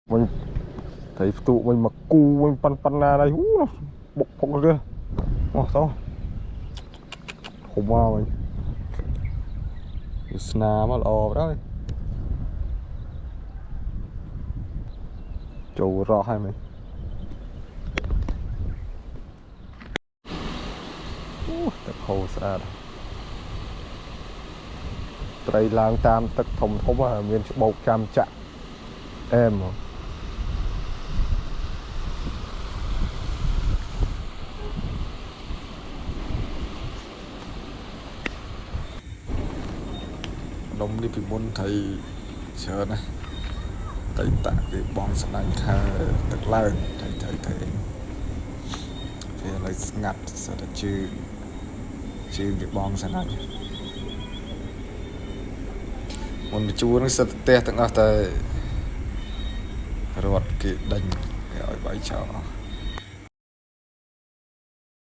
mình thấy tụ mình mặc cu mình pan na đây bốc bốc kia sao hôm qua mình sna mà lò đó chỗ rõ hai mìnhទឹកហូរស្អាតត្រីឡើងតាមទឹកធំធំមានច្បោកចាំចាក់អែមនំនេះពីមុនថៃច្រើនណាតៃតាក់គេបងស្នាញ់ខាទឹកឡើងថៃវាឡើយស្ងាត់ស្អាតជឿគេបងស្នាញ់មុនមកជួនឹងសិតផ្ទះទាំងអស់តែរត់គេដេញឲ្យបាយចោល